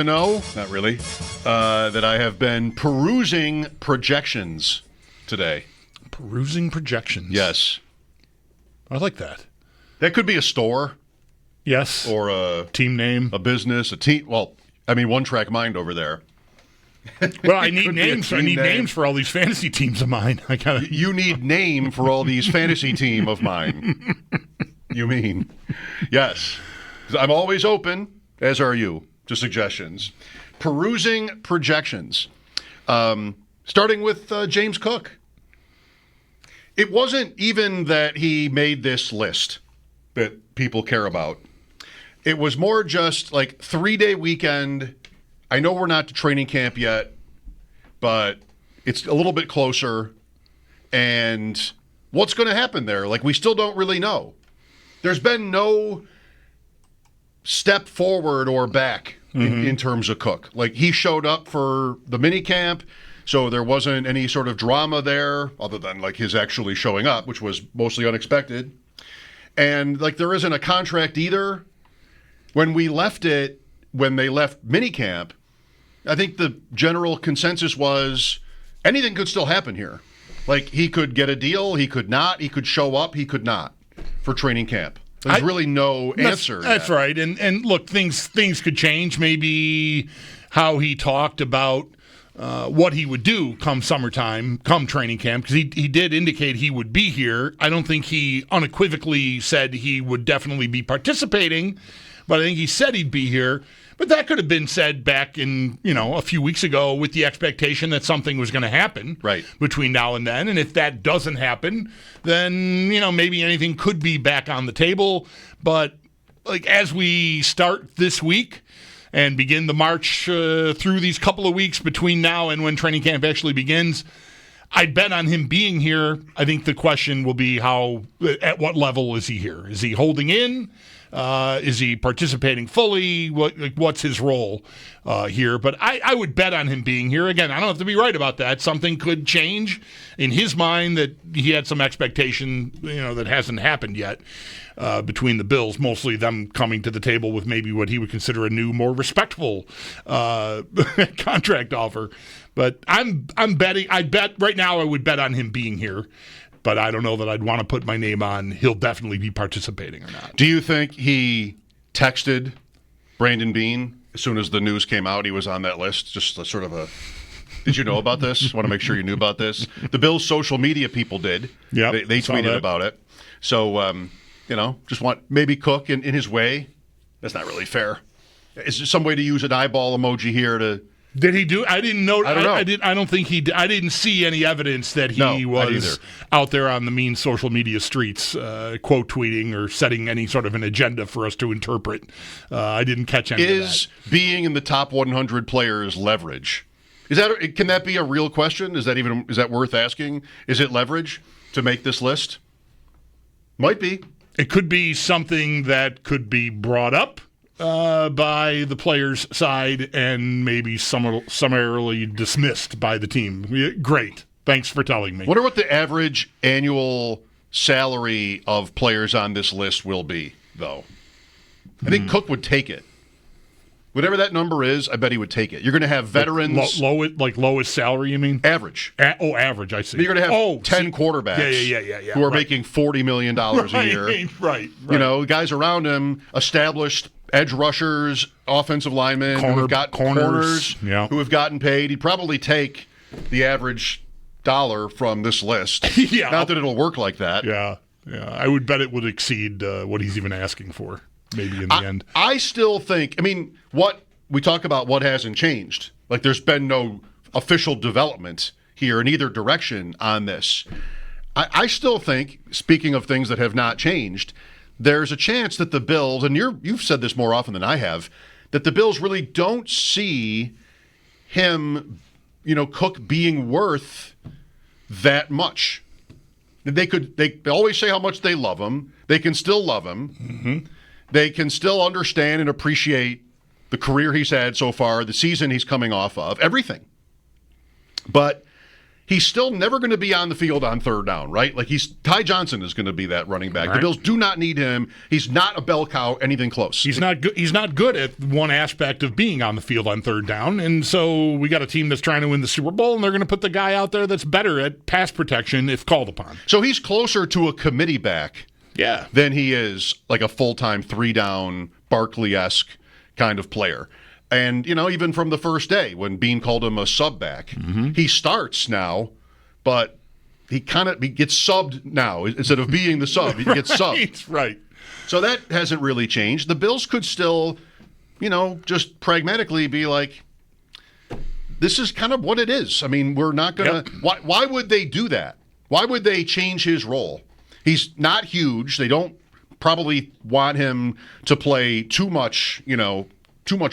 No, not really. That I have been perusing projections today. Perusing projections. Yes. I like that. That could be a store. Yes. Or a team name. A business, a team. Well, I mean, One Track Mind over there. Well, I need names. I need names for all these fantasy teams of mine. You need name for all these fantasy team of mine. You mean. Yes. I'm always open, as are you, to suggestions. Perusing projections. Starting with James Cook. It wasn't even that he made this list that people care about. It was more just like 3-day weekend. I know we're not to training camp yet, but it's a little bit closer. And what's going to happen there? Like, we still don't really know. There's been no step forward or back in terms of Cook. Like, he showed up for the mini camp, so there wasn't any sort of drama there other than like his actually showing up, which was mostly unexpected. And like, there isn't a contract either. When they left minicamp, I think the general consensus was anything could still happen here. Like, he could get a deal, he could not, he could show up, he could not for training camp. There's really no answer. That's right. And look, things could change. Maybe how he talked about what he would do come summertime, come training camp, because he did indicate he would be here. I don't think he unequivocally said he would definitely be participating, but I think he said he'd be here. But that could have been said back in, a few weeks ago with the expectation that something was going to happen between now and then. And if that doesn't happen, then, maybe anything could be back on the table. But like, as we start this week and begin the march through these couple of weeks between now and when training camp actually begins, I'd bet on him being here. I think the question will be at what level is he here? Is he holding in? Is he participating fully? What's his role here? But I would bet on him being here. Again, I don't have to be right about that. Something could change in his mind that he had some expectation, that hasn't happened yet between the Bills, mostly them coming to the table with maybe what he would consider a new, more respectful contract offer. But I'm betting. I bet right now I would bet on him being here. But I don't know that I'd want to put my name on he'll definitely be participating or not. Do you think he texted Brandon Beane as soon as the news came out? He was on that list. Just a sort of a, did you know about this? Want to make sure you knew about this. The Bills' social media people did. Yeah, they tweeted about it. So, just want maybe Cook in his way. That's not really fair. Is there some way to use an eyeball emoji here to... Did he do? I didn't know. I don't know. I don't think he. I didn't see any evidence that he was out there on the mean social media streets, quote tweeting or setting any sort of an agenda for us to interpret. I didn't catch any of that. Is being in the top 100 players leverage? Can that be a real question? Is that worth asking? Is it leverage to make this list? Might be. It could be something that could be brought up by the players' side and maybe summarily dismissed by the team. Great. Thanks for telling me. Wonder what the average annual salary of players on this list will be, though. I think Cook would take it. Whatever that number is, I bet he would take it. You're going to have veterans. Lowest salary, you mean? Average. Average, I see. You're going to have 10 quarterbacks who are making $40 million a year. Right. Guys around him, established edge rushers, offensive linemen, who have got corners who have gotten paid. He'd probably take the average dollar from this list. Not that it'll work like that. Yeah. I would bet it would exceed what he's even asking for, maybe in the end. I still think, what we talk about what hasn't changed. Like, there's been no official development here in either direction on this. I still think, speaking of things that have not changed, there's a chance that the Bills, and you've said this more often than I have, that the Bills really don't see him, Cook being worth that much. They always say how much they love him. They can still love him. Mm-hmm. They can still understand and appreciate the career he's had so far, the season he's coming off of, everything. But he's still never going to be on the field on third down, right? Like Ty Johnson is going to be that running back. Right. The Bills do not need him. He's not a bell cow, anything close. He's not good. He's not good at one aspect of being on the field on third down, and so we got a team that's trying to win the Super Bowl, and they're going to put the guy out there that's better at pass protection if called upon. So he's closer to a committee back Yeah. than he is like a full-time three-down Barkley-esque kind of player. And, even from the first day when Bean called him a sub back, he starts now, but he gets subbed now. Instead of being the sub, he gets subbed. Right. So that hasn't really changed. The Bills could still, just pragmatically be like, this is kind of what it is. I mean, we're not going to why would they do that? Why would they change his role? He's not huge. They don't probably want him to play too much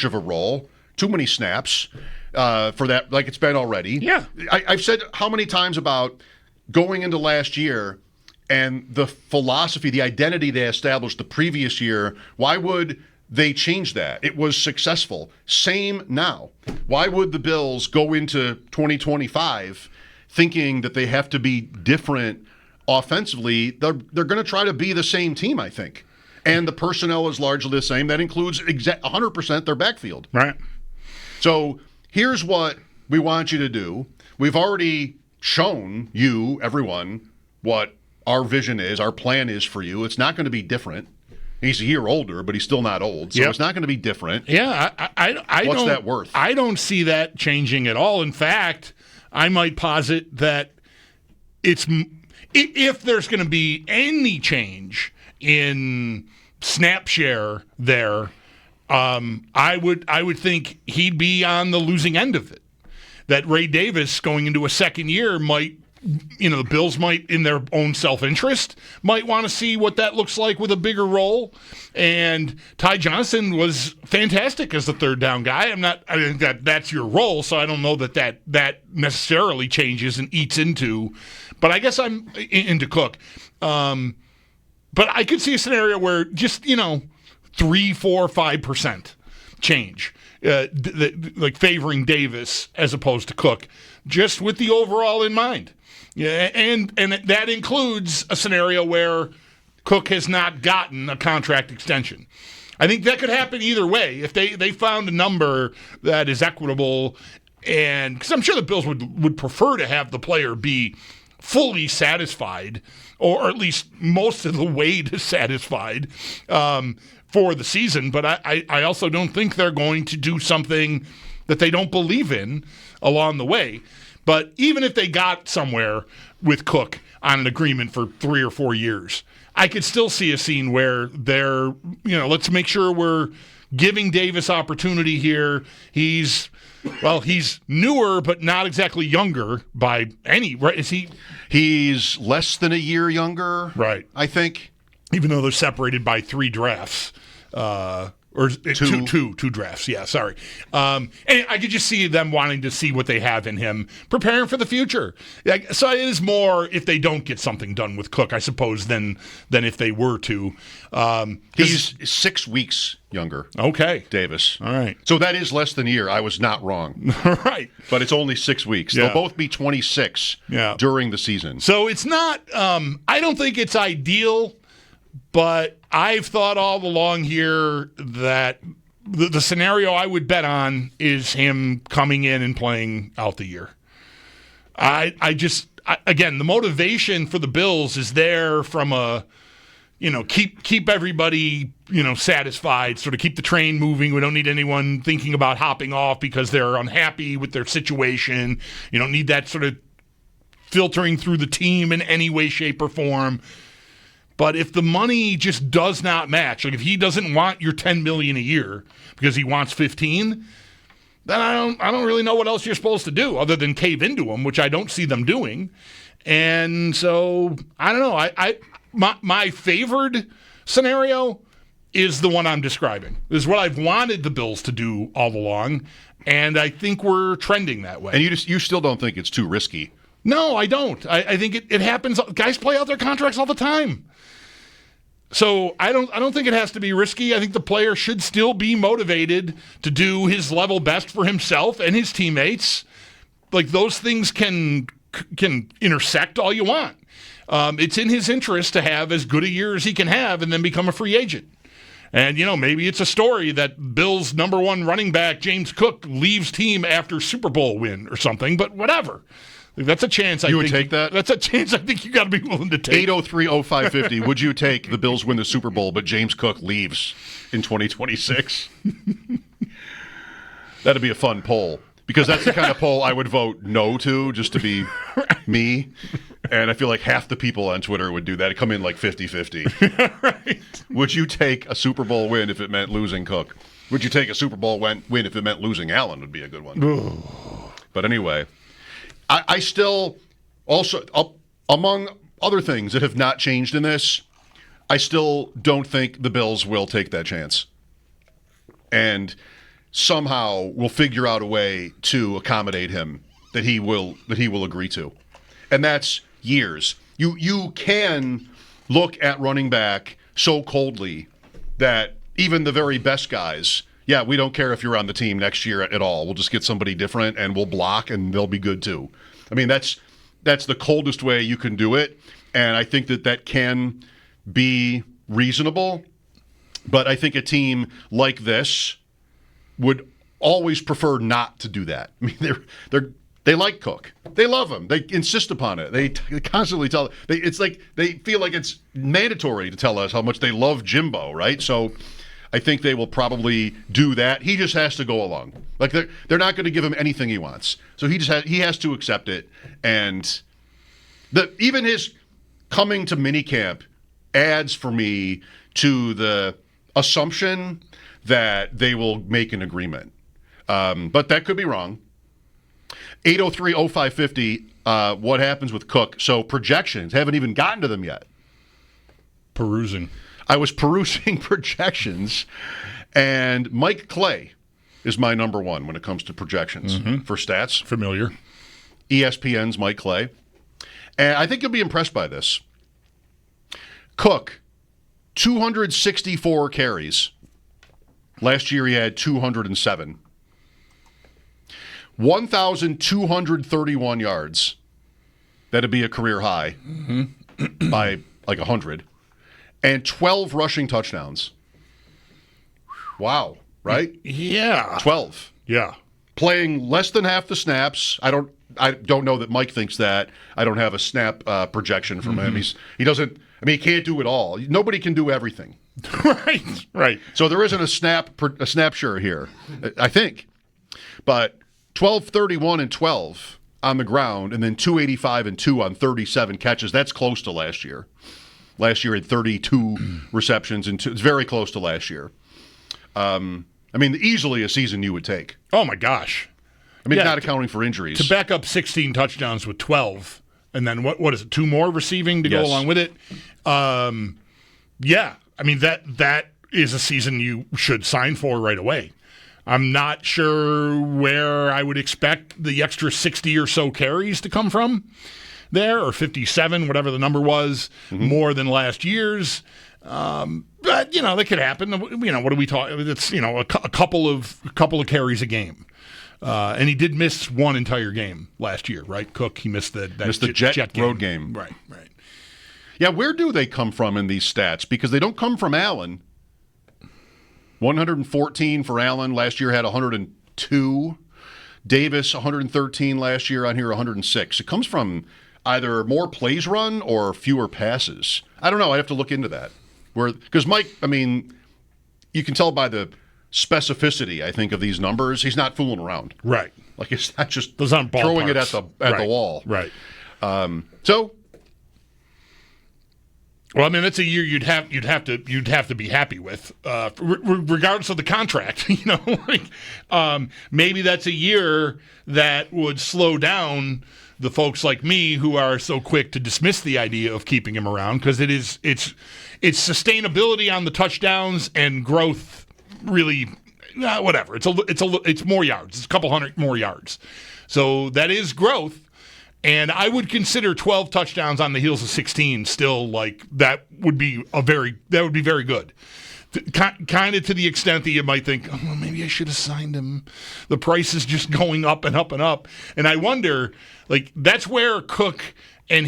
of a role, too many snaps for that, like it's been already. Yeah. I've said how many times about going into last year and the philosophy, the identity they established the previous year. Why would they change that? It was successful. Same now. Why would the Bills go into 2025 thinking that they have to be different offensively? They're going to try to be the same team, I think. And the personnel is largely the same. That includes 100% their backfield. Right. So here's what we want you to do. We've already shown you, everyone, what our vision is, our plan is for you. It's not going to be different. He's a year older, but he's still not old. So It's not going to be different. Yeah. What's that worth? I don't see that changing at all. In fact, I might posit that if there's going to be any change in snap share there, I would think he'd be on the losing end of it. That Ray Davis going into a second year might, the Bills might, in their own self-interest, might want to see what that looks like with a bigger role. And Ty Johnson was fantastic as the third down guy. I think that's your role, so I don't know that necessarily changes and eats into. But I guess I'm into Cook. But I could see a scenario where just, 3, 4, 5% change, like favoring Davis as opposed to Cook, just with the overall in mind. Yeah, and that includes a scenario where Cook has not gotten a contract extension. I think that could happen either way. If they found a number that is equitable, and because I'm sure the Bills would prefer to have the player be fully satisfied, or at least most of the way to satisfied for the season. But I also don't think they're going to do something that they don't believe in along the way. But even if they got somewhere with Cook on an agreement for 3 or 4 years, I could still see a scene where they're, let's make sure we're giving Davis opportunity here. He's newer, but not exactly younger by any, right? Is he? He's less than a year younger, right? I think. Even though they're separated by 3 drafts, or two drafts. Yeah, sorry. And I could just see them wanting to see what they have in him, preparing for the future. So it is more if they don't get something done with Cook, I suppose, than if they were to. He's 6 weeks younger. Okay. Davis. All right. So that is less than a year. I was not wrong. Right. But it's only 6 weeks. Yeah. They'll both be 26 during the season. So it's not, I don't think it's ideal, but I've thought all along here that the scenario I would bet on is him coming in and playing out the year. Again, the motivation for the Bills is there from a, keep everybody, satisfied, sort of keep the train moving. We don't need anyone thinking about hopping off because they're unhappy with their situation. You don't need that sort of filtering through the team in any way, shape, or form. But if the money just does not match, like if he doesn't want your $10 million a year because he wants 15, then I don't really know what else you're supposed to do other than cave into him, which I don't see them doing. And so I don't know. My favored scenario is the one I'm describing. This is what I've wanted the Bills to do all along, and I think we're trending that way. And you still don't think it's too risky? No, I don't. I think it happens. Guys play out their contracts all the time. So I don't think it has to be risky. I think the player should still be motivated to do his level best for himself and his teammates. Like those things can can intersect all you want. It's in his interest to have as good a year as he can have and then become a free agent. And, maybe it's a story that Bills' number one running back, James Cook, leaves team after Super Bowl win or something, but whatever. That's a chance I think. You would take that? That's a chance I think you got to be willing to take. 803-0550. Would you take the Bills win the Super Bowl, but James Cook leaves in 2026? That'd be a fun poll, because that's the kind of poll I would vote no to, just to be me. And I feel like half the people on Twitter would do that. It'd come in like 50-50. Right. Would you take a Super Bowl win if it meant losing Cook? Would you take a Super Bowl win if it meant losing Allen? Would be a good one. But anyway, I still also, among other things that have not changed in this, I still don't think the Bills will take that chance. And somehow we'll figure out a way to accommodate him that he will agree to. And that's years. You can look at running back so coldly that even the very best guys, we don't care if you're on the team next year at all. We'll just get somebody different and we'll block and they'll be good too. I mean, that's the coldest way you can do it. And I think that can be reasonable. But I think a team like this would always prefer not to do that. I mean, they like Cook. They love him. They insist upon it. They constantly tell. It's like they feel like it's mandatory to tell us how much they love Jimbo, right? So I think they will probably do that. He just has to go along. Like they're not going to give him anything he wants. So he has to accept it. And even his coming to minicamp adds for me to the assumption that they will make an agreement. But that could be wrong. 803-0550, what happens with Cook? So projections, haven't even gotten to them yet. Perusing. I was perusing projections, and Mike Clay is my number one when it comes to projections for stats. Familiar. ESPN's Mike Clay. And I think you'll be impressed by this. Cook, 264 carries. Last year he had 207. 1,231 yards. That'd be a career high by like 100. And 12 rushing touchdowns. Wow, right? Yeah. 12. Yeah. Playing less than half the snaps. I don't know that Mike thinks that. I don't have a snap projection from him. He doesn't. I mean, he can't do it all. Nobody can do everything. Right. So there isn't a snap share here, I think. But 12, 31, and 12 on the ground, and then 285 and 2 on 37 catches. That's close to last year. Last year had 32 receptions and 2. It's very close to last year. I mean, easily a season you would take. Oh my gosh. I mean, not accounting for injuries. To back up 16 touchdowns with 12, and then what is it? 2 more receiving to go along with it. Yeah. I mean, that is a season you should sign for right away. I'm not sure where I would expect the extra 60 or so carries to come from there, or 57, whatever the number was, more than last year's. But that could happen. What are we talking? It's a couple of carries a game, and he did miss one entire game last year, right? Cook, he missed the Jet road game. Right. Yeah, where do they come from in these stats? Because they don't come from Allen. 114 for Allen. Last year had 102. Davis, 113 last year. On here, 106. It comes from either more plays run or fewer passes. I don't know. I have to look into that. Because Mike, I mean, you can tell by the specificity, I think, of these numbers. He's not fooling around. Right. Like, it's not just those aren't throwing it at the wall. Right. So. Well, I mean, that's a year you'd have to be happy with, regardless of the contract. Maybe that's a year that would slow down the folks like me who are so quick to dismiss the idea of keeping him around, because it's sustainability on the touchdowns and growth. Really, whatever. It's more yards. It's a couple hundred more yards. So that is growth. And I would consider 12 touchdowns on the heels of 16 still, like, that would be very good. kind of to the extent that you might think, oh, well, maybe I should have signed him. The price is just going up and up and up. And I wonder, like, that's where Cook and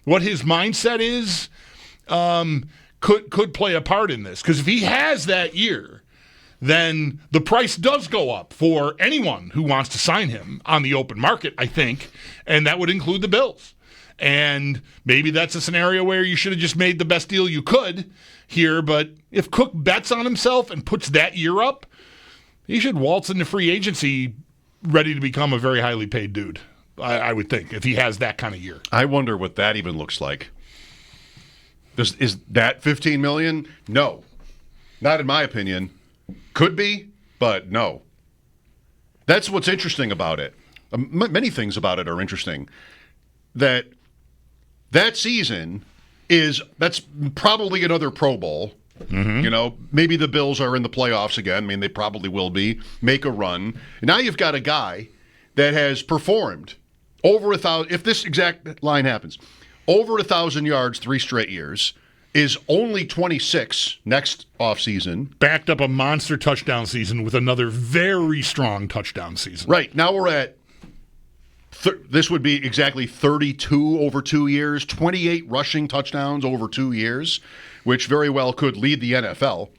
what his mindset is could play a part in this. Because if he has that year, then the price does go up for anyone who wants to sign him on the open market, I think, and that would include the Bills. And maybe that's a scenario where you should have just made the best deal you could here, but if Cook bets on himself and puts that year up, he should waltz into free agency ready to become a very highly paid dude, I would think, if he has that kind of year. I wonder what that even looks like. Is that $15 million? No. Not in my opinion. Could be, but no. That's what's interesting about it. Many things about it are interesting. That season that's probably another Pro Bowl. Mm-hmm. You know, maybe the Bills are in the playoffs again. I mean, they probably will be. Make a run. And now you've got a guy that has performed over 1,000. If this exact line happens, over 1,000 yards 3 straight years, is only 26 next offseason. Backed up a monster touchdown season with another very strong touchdown season. Right. Now we're at, this would be exactly 32 over 2 years, 28 rushing touchdowns over 2 years, which very well could lead the NFL.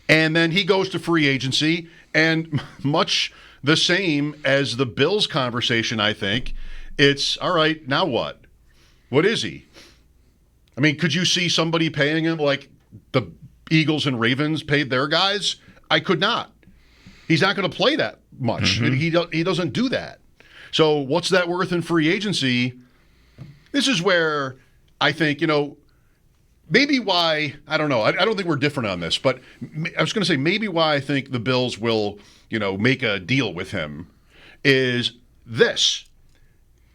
And then he goes to free agency, and much the same as the Bills conversation, I think, it's, all right, now what? What is he? I mean, could you see somebody paying him like the Eagles and Ravens paid their guys? I could not. He's not going to play that much. Mm-hmm. He doesn't do that. So what's that worth in free agency? This is where I think, maybe why, I don't know. I don't think we're different on this, but I was going to say maybe why I think the Bills will, make a deal with him is this,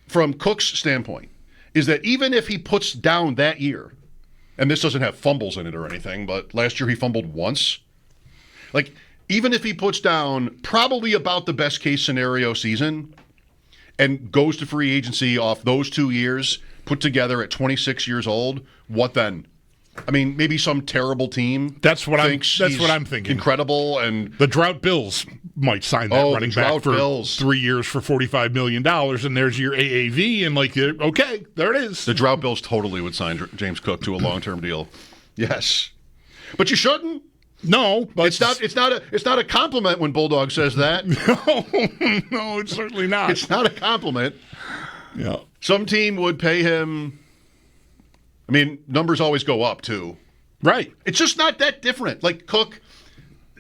from Cook's standpoint, is that even if he puts down that year, and this doesn't have fumbles in it or anything, but last year he fumbled once. Like, even if he puts down probably about the best case scenario season and goes to free agency off those 2 years put together at 26 years old, what then? I mean, maybe some terrible team. That's what I'm thinking. Incredible, and the Drought Bills might sign that running back for Bills. 3 years for $45 million, and there's your AAV, and okay, there it is. The Drought Bills totally would sign James Cook to a long-term deal. Yes, but you shouldn't. No, but it's not a compliment when Bulldog says that. No, it's certainly not. It's not a compliment. Yeah, some team would pay him. I mean, numbers always go up, too. Right. It's just not that different. Like, Cook,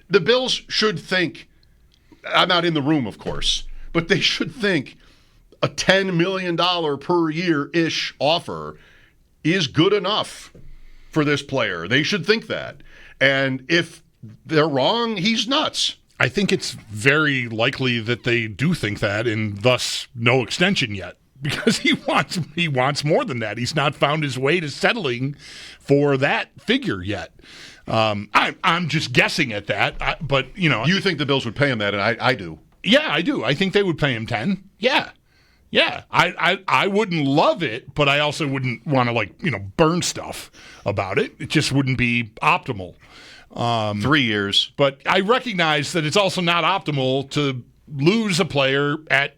the Bills should think, I'm not in the room, of course, but they should think a $10 million per year-ish offer is good enough for this player. They should think that. And if they're wrong, he's nuts. I think it's very likely that they do think that, and thus no extension yet. Because he wants more than that. He's not found his way to settling for that figure yet. I'm just guessing at that, but you think the Bills would pay him that, and I do. Yeah, I do. I think they would pay him 10. Yeah. I wouldn't love it, but I also wouldn't want to burn stuff about it. It just wouldn't be optimal. 3 years, but I recognize that it's also not optimal to lose a player at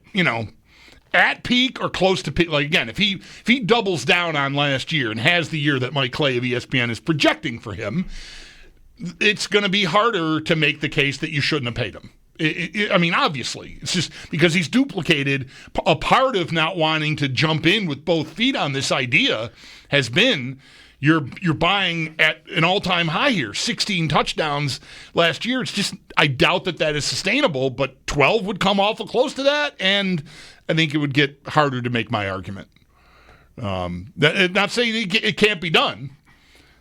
peak or close to peak. Like, again, if he doubles down on last year and has the year that Mike Clay of ESPN is projecting for him, it's going to be harder to make the case that you shouldn't have paid him. I mean, obviously, it's just because he's duplicated. A part of not wanting to jump in with both feet on this idea has been you're buying at an all-time high here, 16 touchdowns last year. It's just, I doubt that is sustainable, but 12 would come awful close to that, and I think it would get harder to make my argument. Not saying it can't be done,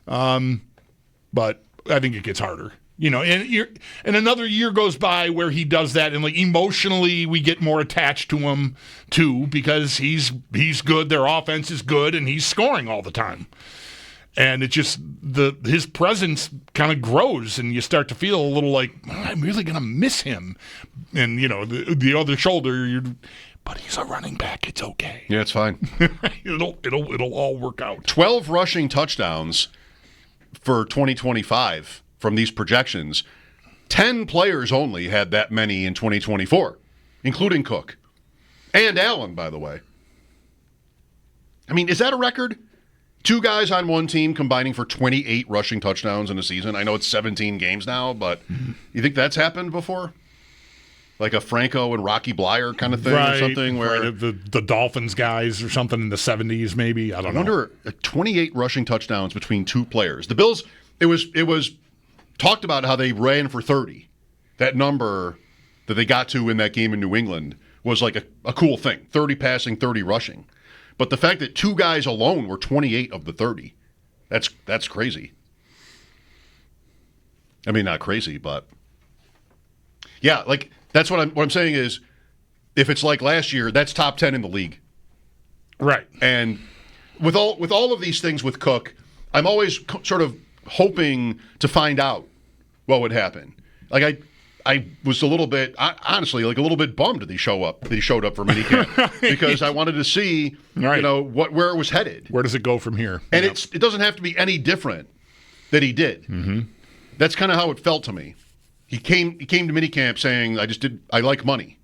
but I think it gets harder. And another year goes by where he does that, and emotionally we get more attached to him too because he's good. Their offense is good, and he's scoring all the time. And it just his presence kind of grows, and you start to feel a little like I'm really gonna miss him. And the other shoulder, but he's a running back. It's okay. Yeah, it's fine. It'll all work out. 12 rushing touchdowns for 2025 from these projections, 10 players only had that many in 2024, including Cook and Allen, by the way. I mean, is that a record? 2 guys on one team combining for 28 rushing touchdowns in a season. I know it's 17 games now, but you think that's happened before? Like a Franco and Rocky Blyer kind of thing or something? Where right. The Dolphins guys or something in the 70s maybe. I don't know. I wonder, 28 rushing touchdowns between 2 players. The Bills, it was talked about how they ran for 30. That number that they got to in that game in New England was like a cool thing. 30 passing, 30 rushing. But the fact that 2 guys alone were 28 of the 30, that's crazy. I mean, not crazy, but yeah, like that's what I'm saying is, if it's like last year, that's top 10 in the league, right? And with all of these things with Cook, I'm always sort of hoping to find out what would happen. Like I was a little bit, honestly, like a little bit bummed that he showed up for minicamp because I wanted to see, right. Where it was headed. Where does it go from here? And it doesn't have to be any different that he did. Mm-hmm. That's kind of how it felt to me. He came to minicamp saying, I like money.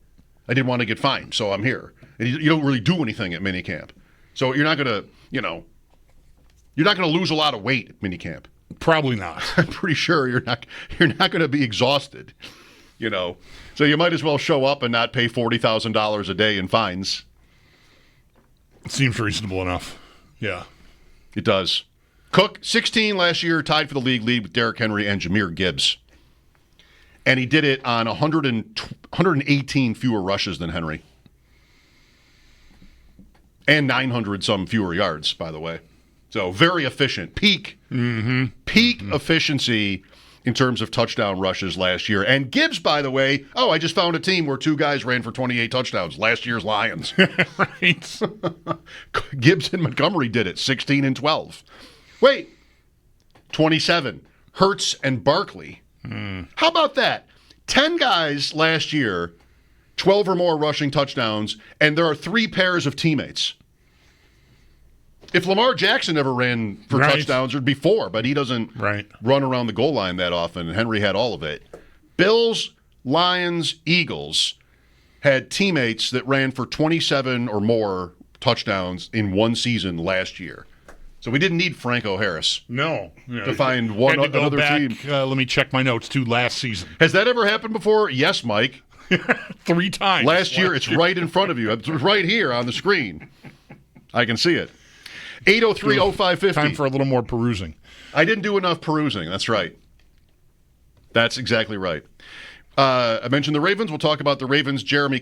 I didn't want to get fined, so I'm here. And you don't really do anything at minicamp. So you're not going to lose a lot of weight at minicamp. Probably not. I'm pretty sure you're not going to be exhausted. So you might as well show up and not pay $40,000 a day in fines. Seems reasonable enough. Yeah. It does. Cook, 16 last year, tied for the league lead with Derrick Henry and Jahmyr Gibbs. And he did it on 118 fewer rushes than Henry. And 900 some fewer yards, by the way. So very efficient. Peak efficiency in terms of touchdown rushes last year. And Gibbs, by the way, I just found a team where 2 guys ran for 28 touchdowns. Last year's Lions. Right. Gibbs and Montgomery did it, 16 and 12. Wait, 27. Hurts and Barkley. How about that? 10 guys last year, 12 or more rushing touchdowns, and there are 3 pairs of teammates. If Lamar Jackson ever ran for touchdowns, there'd be 4, but he doesn't run around the goal line that often, and Henry had all of it. Bills, Lions, Eagles had teammates that ran for 27 or more touchdowns in one season last year. So we didn't need Franco Harris. No. To find one another team. Let me check my notes, too, last season. Has that ever happened before? Yes, Mike. 3 times. Last year, it's right in front of you. It's right here on the screen. I can see it. 803-0550. Time for a little more perusing. I didn't do enough perusing. That's right. That's exactly right. I mentioned the Ravens. We'll talk about the Ravens. Jeremy